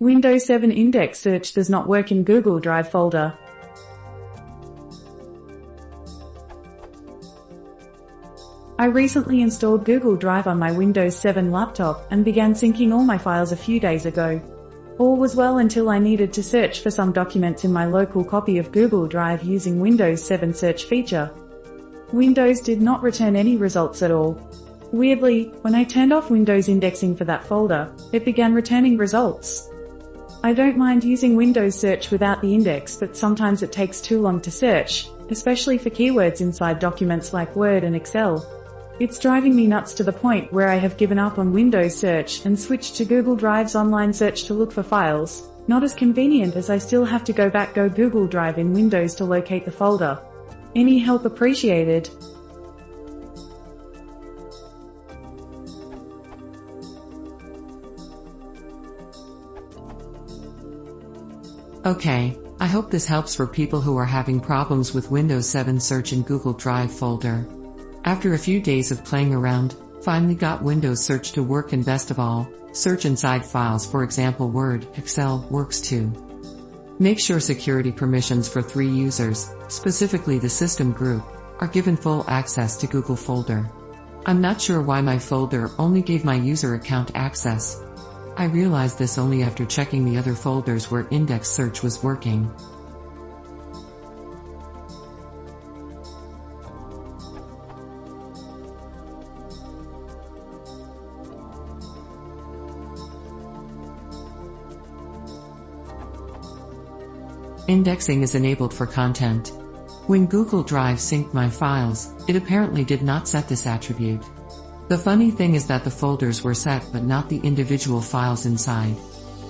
Windows 7 index search does not work in Google Drive folder. I recently installed Google Drive on my Windows 7 laptop and began syncing all my files a few days ago. All was well until I needed to search for some documents in my local copy of Google Drive using Windows 7 search feature. Windows did not return any results at all. Weirdly, when I turned off Windows indexing for that folder, it began returning results. I don't mind using Windows search without the index, but sometimes it takes too long to search, especially for keywords inside documents like Word and Excel. It's driving me nuts to the point where I have given up on Windows search and switched to Google Drive's online search to look for files. Not as convenient as I still have to go Google Drive in Windows to locate the folder. Any help appreciated. Okay, I hope this helps for people who are having problems with Windows 7 search in Google Drive folder. After a few days of playing around, finally got Windows search to work, and best of all, search inside files, for example Word, Excel, works too. Make sure security permissions for 3 users, specifically the system group, are given full access to Google folder. I'm not sure why my folder only gave my user account access. I realized this only after checking the other folders where index search was working. Indexing is enabled for content. When Google Drive synced my files, it apparently did not set this attribute. The funny thing is that the folders were set but not the individual files inside.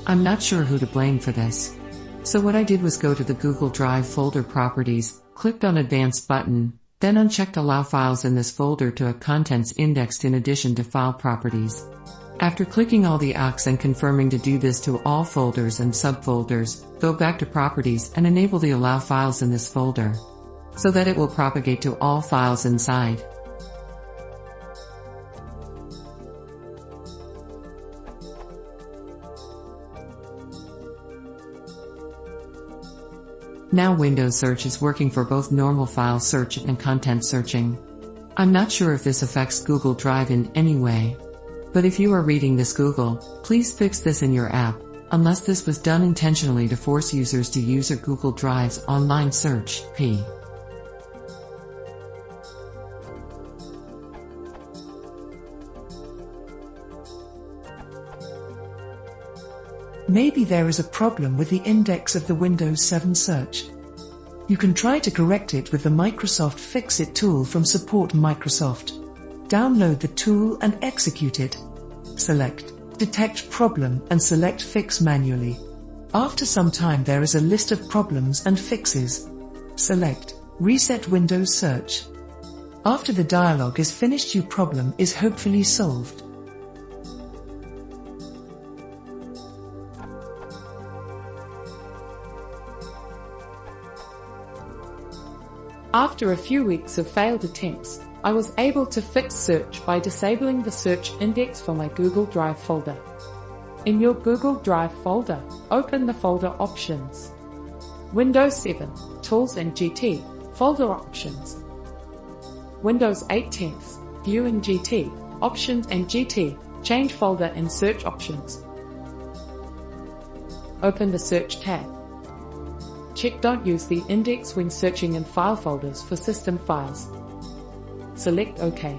I'm not sure who to blame for this. So what I did was go to the Google Drive folder properties, clicked on Advanced button, then unchecked Allow files in this folder to have contents indexed in addition to file properties. After clicking all the X and confirming to do this to all folders and subfolders, go back to Properties and enable the Allow files in this folder, so that it will propagate to all files inside. Now Windows search is working for both normal file search and content searching. I'm not sure if this affects Google Drive in any way. But if you are reading this Google, please fix this in your app, unless this was done intentionally to force users to use a Google Drive's online search, p. Maybe there is a problem with the index of the Windows 7 search. You can try to correct it with the Microsoft Fix-It tool from Support Microsoft. Download the tool and execute it. Select Detect Problem and select Fix manually. After some time there is a list of problems and fixes. Select Reset Windows Search. After the dialog is finished, your problem is hopefully solved. After a few weeks of failed attempts, I was able to fix search by disabling the search index for my Google Drive folder. In your Google Drive folder, open the folder options. Windows 7, Tools and GT, folder options. Windows 8 10th, View and GT, options and GT, change folder and search options. Open the search tab. Check Don't use the index when searching in file folders for system files. Select OK.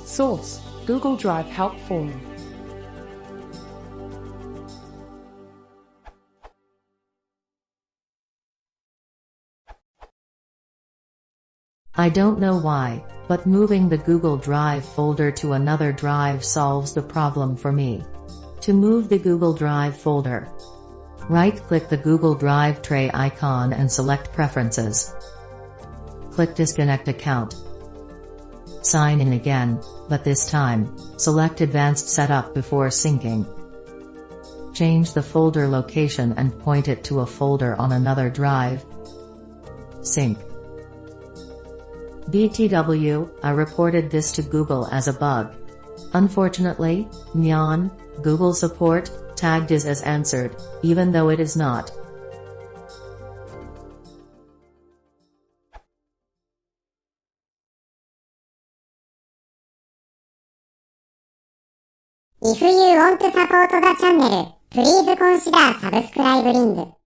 Source: Google Drive Help Forum. I don't know why, but moving the Google Drive folder to another drive solves the problem for me. To move the Google Drive folder, right-click the Google Drive tray icon and select Preferences. Click Disconnect Account. Sign in again, but this time, select Advanced Setup before syncing. Change the folder location and point it to a folder on another drive. Sync. BTW, I reported this to Google as a bug. Unfortunately, Google support tagged is as answered, even though it is not. If you want to support the channel, please consider subscribing.